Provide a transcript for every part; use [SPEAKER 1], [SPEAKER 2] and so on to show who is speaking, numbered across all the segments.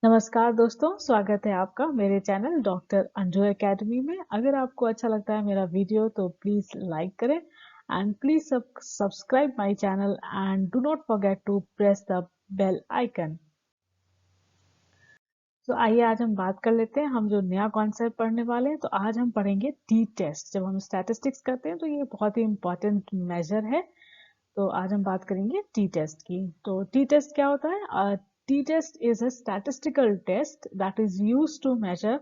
[SPEAKER 1] नमस्कार दोस्तों, स्वागत है आपका मेरे चैनल डॉक्टर अंजू एकेडमी में। अगर आपको अच्छा लगता है मेरा वीडियो तो प्लीज लाइक करें and please subscribe my channel and do not forget to press the bell icon. तो आइए आज हम बात कर लेते हैं। हम जो नया कॉन्सेप्ट पढ़ने वाले हैं, तो आज हम पढ़ेंगे टी टेस्ट। जब हम स्टैटिस्टिक्स करते हैं तो ये बहुत ही इंपॉर्टेंट मेजर है। तो आज हम बात करेंगे टी टेस्ट की। तो टी टेस्ट क्या होता है? T test is a statistical test that is used to measure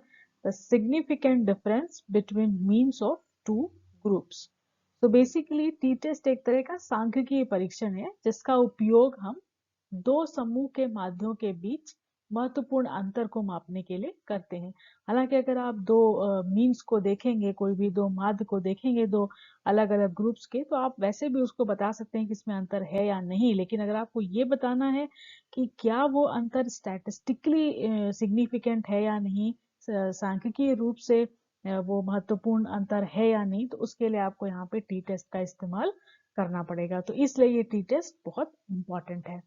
[SPEAKER 1] the significant difference between means of two groups. तो बेसिकली टी टेस्ट एक तरह का सांख्यिकीय परीक्षण है जिसका उपयोग हम दो समूह के माध्यों के बीच महत्वपूर्ण अंतर को मापने के लिए करते हैं। हालांकि अगर आप दो मीन्स को देखेंगे, कोई भी दो माध्य को देखेंगे, दो अलग अलग ग्रुप्स के, तो आप वैसे भी उसको बता सकते हैं कि इसमें अंतर है या नहीं। लेकिन अगर आपको ये बताना है कि क्या वो अंतर स्टैटिस्टिकली सिग्निफिकेंट है या नहीं, सांख्यिकीय रूप से वो महत्वपूर्ण अंतर है या नहीं, तो उसके लिए आपको यहाँ पे टी टेस्ट का इस्तेमाल करना पड़ेगा। तो इसलिए ये टी टेस्ट बहुत इंपॉर्टेंट है।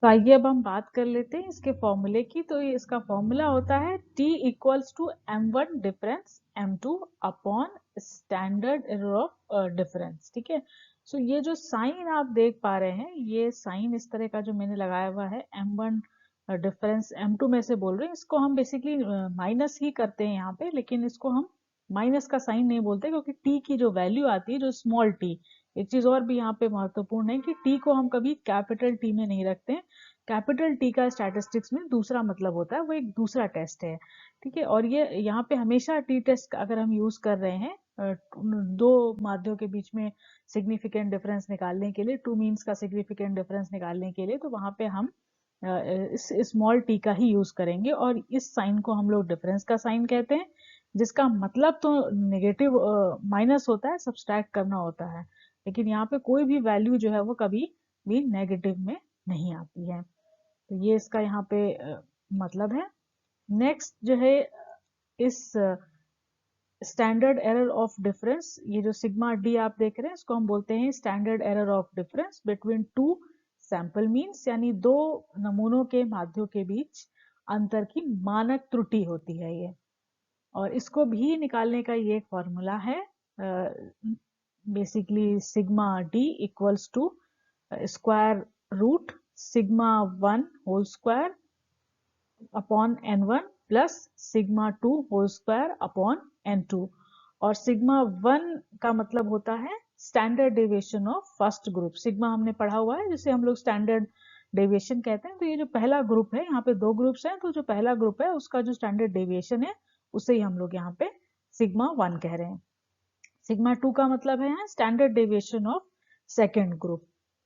[SPEAKER 1] तो आइए अब हम बात कर लेते हैं इसके फॉर्मूले की। तो ये इसका फॉर्मूला होता है T equals to M1 difference M2 upon standard error of difference. ठीक है। सो ये जो साइन आप देख पा रहे हैं, ये साइन इस तरह का जो मैंने लगाया हुआ है, M1 डिफरेंस M2 में से बोल रहे हैं, इसको हम बेसिकली माइनस ही करते हैं यहाँ पे, लेकिन इसको हम माइनस का साइन नहीं बोलते क्योंकि टी की जो वैल्यू आती है, जो स्मॉल टी, एक चीज और भी यहाँ पे महत्वपूर्ण है कि टी को हम कभी कैपिटल टी में नहीं रखते हैं। कैपिटल टी का स्टैटिस्टिक्स में दूसरा मतलब होता है, वो एक दूसरा टेस्ट है। ठीक है। और ये यहाँ पे हमेशा टी टेस्ट अगर हम यूज कर रहे हैं दो माध्यों के बीच में सिग्निफिकेंट डिफरेंस निकालने के लिए, टू मीन्स का सिग्निफिकेंट डिफरेंस निकालने के लिए, तो वहां पे हम इस स्मॉल टी का ही यूज करेंगे। और इस साइन को हम लोग डिफरेंस का साइन कहते हैं, जिसका मतलब तो नेगेटिव माइनस होता है, सब्सट्रैक्ट करना होता है। लेकिन यहाँ पे कोई भी वैल्यू जो है वो कभी भी नेगेटिव में नहीं आती है। तो ये इसका यहाँ पे मतलब है। नेक्स्ट जो है, इस स्टैंडर्ड एरर ऑफ डिफरेंस, ये जो सिग्मा डी आप देख रहे हैं, इसको हम बोलते हैं standard error of difference between two sample means, यानी दो नमूनों के माध्यों के बीच अंतर की मानक त्रुटि होती है ये। और इसको भी निकालने का ये एक फॉर्मूला है, basically sigma D equals to square root sigma 1 whole square upon n1 plus sigma 2 whole square upon n2। और सिग्मा 1 का मतलब होता है standard deviation of first group. Sigma हमने पढ़ा हुआ है, जिसे हम लोग स्टैंडर्ड डेविएशन कहते हैं। तो ये जो पहला ग्रुप है, यहाँ पे दो ग्रुप्स हैं, तो जो पहला ग्रुप है उसका जो स्टैंडर्ड डेविएशन है उसे ही हम लोग यहाँ पे सिग्मा 1 कह रहे हैं। सिग्मा 2 का मतलब है standard deviation of second group.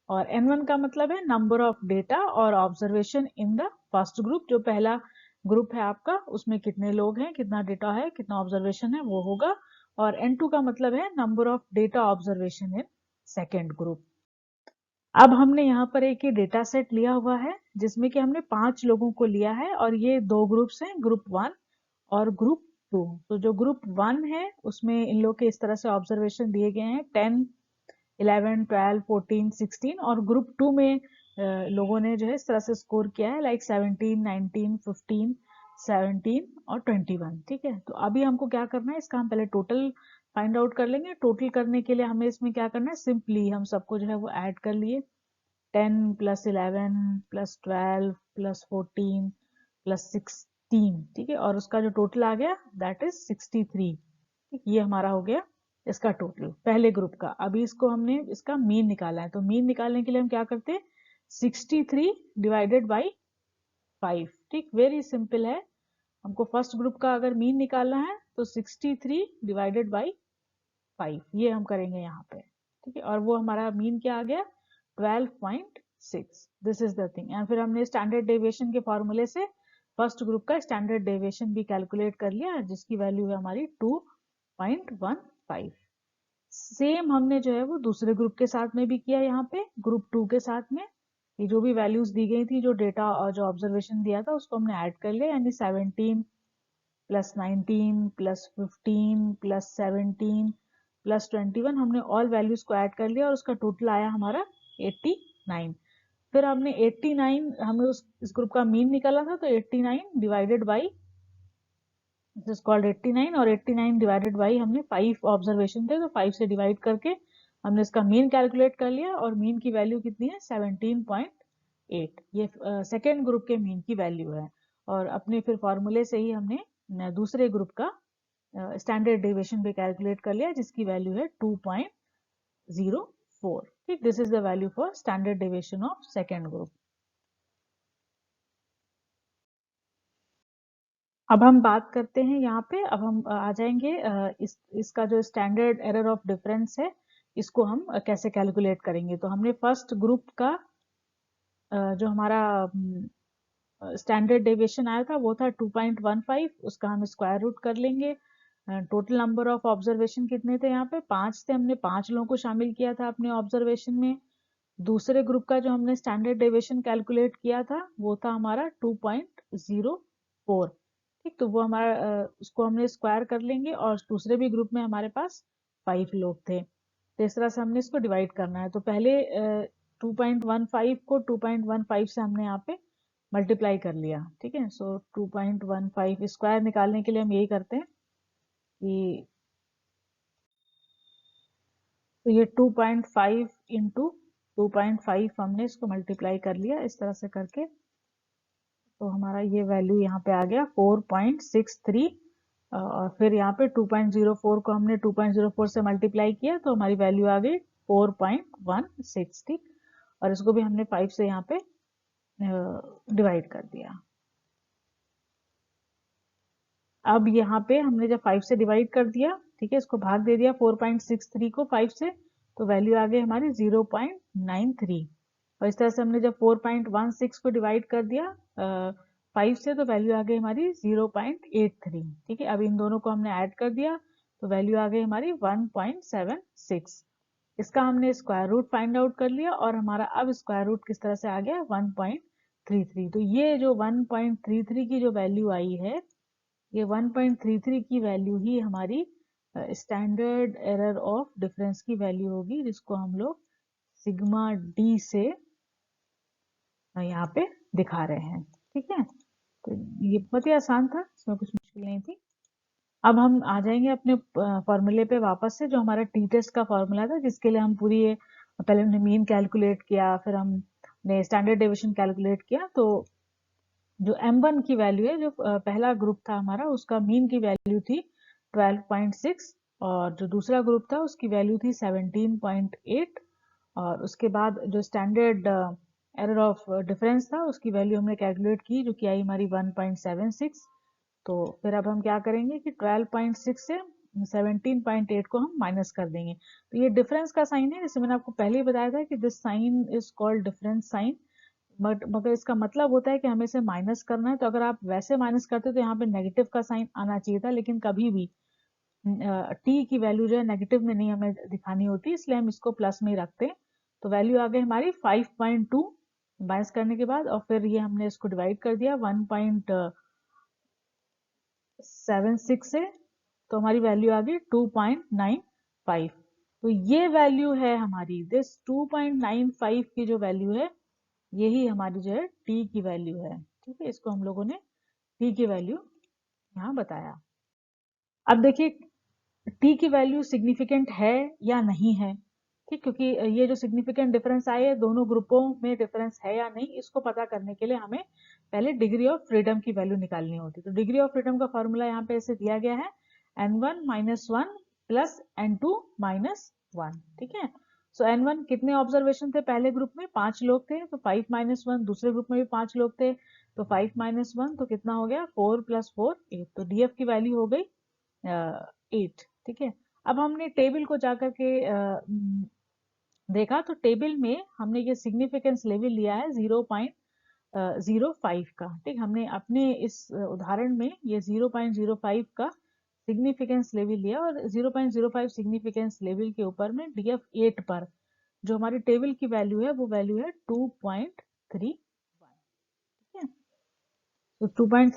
[SPEAKER 1] और n1 का मतलब है नंबर ऑफ डेटा और observation in the first group. जो पहला ग्रुप है आपका, उसमें कितने लोग हैं, कितना डेटा है, कितना ऑब्जर्वेशन है, वो होगा। और n2 का मतलब है number of data observation in second group. अब हमने यहाँ पर एक डेटा सेट लिया हुआ है जिसमें कि हमने 5 लोगों को लिया है, और ये दो ग्रुप्स हैं, ग्रुप 1 और ग्रुप 2। तो जो ग्रुप 1 है उसमें इन लोग के इस तरह से ऑब्जर्वेशन दिए गए हैं, 10, 11, 12, 14, 16। और ग्रुप 2 में लोगों ने जो है इस तरह से स्कोर किया है, लाइक 17, 19, 15, 17 और 21। ठीक है। तो अभी हमको क्या करना है, इसका हम पहले टोटल फाइंड आउट कर लेंगे। टोटल करने के लिए हमें इसमें क्या करना है, सिंपली हम सबको जो है वो ऐड कर लिए। 10 प्लस 11 प्लस 12 प्लस 14 प्लस 16। ठीक है। और उसका जो टोटल आ गया दैट इज 63। ठीक, ये हमारा हो गया इसका टोटल पहले ग्रुप का। अभी इसको हमने इसका मीन निकाला है, तो मीन निकालने के लिए हम क्या करते हैं, 63 डिवाइडेड बाई 5। ठीक, वेरी सिंपल है। हमको फर्स्ट ग्रुप का अगर मीन निकालना है तो 63 डिवाइडेड बाई 5 ये हम करेंगे यहाँ पे। ठीक है। और वो हमारा मीन क्या आ गया, 12.6। This is the thing. And फिर हमने स्टैंडर्ड डेविएशन के फॉर्मूले से फर्स्ट ग्रुप का स्टैंडर्ड डेविएशन भी कैलकुलेट कर लिया, जिसकी वैल्यू है हमारी 2.15। सेम हमने जो है वो दूसरे ग्रुप के साथ में भी किया, यहाँ पे ग्रुप 2 के साथ में ये जो भी वैल्यूज दी गई थी, जो डेटा और जो ऑब्जर्वेशन दिया था, उसको हमने ऐड कर लिया। यानी 17 प्लस 19 प्लस 15 प्लस 17 प्लस 21, हमने ऑल वैल्यूज को ऐड कर लिया और उसका टोटल आया हमारा 89। फिर हमने 89, हमें इस ग्रुप का मीन निकाला था, तो 89 divided by, this is called 89, और 89 डिवाइडेड बाई हमने 5 ऑब्जर्वेशन थे, तो 5 से डिवाइड करके हमने इसका मीन कैलकुलेट कर लिया, और मीन की वैल्यू कितनी है 17.8। ये सेकेंड ग्रुप के मीन की वैल्यू है। और अपने फिर फॉर्मूले से ही हमने दूसरे ग्रुप का स्टैंडर्ड डेविएशन भी कैलकुलेट कर लिया, जिसकी वैल्यू है 2.04। ठीक, this is the value for standard deviation of second group. अब हम बात करते हैं यहाँ पे, अब हम आ जाएंगे इसका जो स्टैंडर्ड एरर ऑफ डिफरेंस है, इसको हम कैसे कैलकुलेट करेंगे। तो हमने फर्स्ट ग्रुप का जो हमारा स्टैंडर्ड डेविएशन आया था वो था 2.15, उसका हम स्क्वायर रूट कर लेंगे। टोटल नंबर ऑफ ऑब्जर्वेशन कितने थे यहाँ पे 5 थे, हमने 5 लोगों को शामिल किया था अपने ऑब्जर्वेशन में। दूसरे ग्रुप का जो हमने स्टैंडर्ड डेविएशन कैलकुलेट किया था वो था हमारा 2.04। ठीक, तो वो हमारा उसको हमने स्क्वायर कर लेंगे, और दूसरे भी ग्रुप में हमारे पास 5 लोग थे, तो इस तरह से हमने इसको डिवाइड करना है। तो पहले 2.15 को 2.15 से हमने यहाँ पे मल्टीप्लाई कर लिया। ठीक है, सो 2.15 स्क्वायर निकालने के लिए हम यही करते हैं कि तो ये 2.5 इंटू 2.5 हमने इसको मल्टीप्लाई कर लिया इस तरह से करके, तो हमारा ये वैल्यू यहाँ पे आ गया 4.63। और फिर यहाँ पे 2.04 को हमने 2.04 से मल्टीप्लाई किया, तो हमारी वैल्यू आ गई 4.16। ठीक, और इसको भी हमने 5 से यहाँ पे डिवाइड कर दिया। अब यहाँ पे हमने जब 5 से डिवाइड कर दिया, ठीक है, इसको भाग दे दिया 4.63 को 5 से, तो वैल्यू आ गई हमारी 0.93। और इस तरह से हमने जब 4.16 को डिवाइड कर दिया 5 से, तो वैल्यू आ गई हमारी 0.83। ठीक है, अब इन दोनों को हमने ऐड कर दिया, तो वैल्यू आ गई हमारी 1.76। इसका हमने स्क्वायर रूट फाइंड आउट कर लिया, और हमारा अब स्क्वायर रूट किस तरह से आ गया 1.33। तो ये जो 1.33 की जो वैल्यू आई है, ये 1.33 की वैल्यू ही हमारी स्टैंडर्ड एरर ऑफ डिफरेंस की वैल्यू होगी, जिसको हम लोग सिग्मा डी से यहाँ पे दिखा रहे हैं। ठीक है, तो ये बहुत ही आसान था, इसमें कुछ मुश्किल नहीं थी। अब हम आ जाएंगे अपने फॉर्मूले पे वापस से, जो हमारा टी टेस्ट का फॉर्मूला था, जिसके लिए हम पूरी पहले हमने मीन कैलकुलेट किया, फिर हमने स्टैंडर्ड डेविएशन कैलकुलेट किया। तो जो M1 की वैल्यू है, जो पहला ग्रुप था हमारा, उसका मीन की वैल्यू थी 12.6, और जो दूसरा ग्रुप था उसकी वैल्यू थी 17.8। और उसके बाद जो स्टैंडर्ड एरर ऑफ डिफरेंस था उसकी वैल्यू हमने कैलकुलेट की, जो कि आई हमारी 1.76। तो फिर अब हम क्या करेंगे कि 12.6 से 17.8 को हम माइनस कर देंगे। तो ये डिफरेंस का साइन है, जैसे मैंने आपको पहले ही बताया था कि this sign is called difference sign, but मगर इसका मतलब होता है कि हमें इसे माइनस करना है। तो अगर आप वैसे माइनस करते तो यहाँ पे नेगेटिव का साइन आना चाहिए था, लेकिन कभी भी टी की वैल्यू जो है नेगेटिव में नहीं हमें दिखानी होती, इसलिए हम इसको प्लस में ही रखते हैं। तो वैल्यू आ गई हमारी 5.2 माइनस करने के बाद, और फिर ये हमने इसको डिवाइड कर दिया 1.76 से, तो हमारी वैल्यू आ गई 2.95। तो ये वैल्यू है हमारी, दिस 2.95 की जो वैल्यू है, यही हमारी जो है टी की वैल्यू है। ठीक है, इसको हम लोगों ने टी की वैल्यू यहाँ बताया। अब देखिए टी की वैल्यू सिग्निफिकेंट है या नहीं है। ठीक, क्योंकि ये जो सिग्निफिकेंट डिफरेंस आए हैं दोनों ग्रुपों में डिफरेंस है या नहीं, इसको पता करने के लिए हमें पहले डिग्री ऑफ फ्रीडम की वैल्यू निकालनी होती है। तो डिग्री ऑफ फ्रीडम का फॉर्मूला यहाँ पे ऐसे दिया गया है, n1 minus 1 plus n2 minus 1। ठीक है, सो n1 कितने ऑब्जर्वेशन थे पहले ग्रुप में 5 लोग थे, तो 5 माइनस 1, दूसरे ग्रुप में भी 5 लोग थे, तो 5 माइनस 1 तो कितना हो गया 4 प्लस 4 8। तो डीएफ की वैल्यू हो गई 8। ठीक है, अब हमने टेबल को जाकर के देखा, तो टेबल में हमने ये सिग्निफिकेंस लेवल लिया है 0.05 का। ठीक, हमने अपने इस उदाहरण में ये 0.05 का सिग्निफिकेंस लेवल लिया, और 0.05 सिग्निफिकेंस लेवल के ऊपर में डीएफ 8 पर जो हमारी टेबल की वैल्यू है वो वैल्यू है 2.31। ठीक है, तो 2.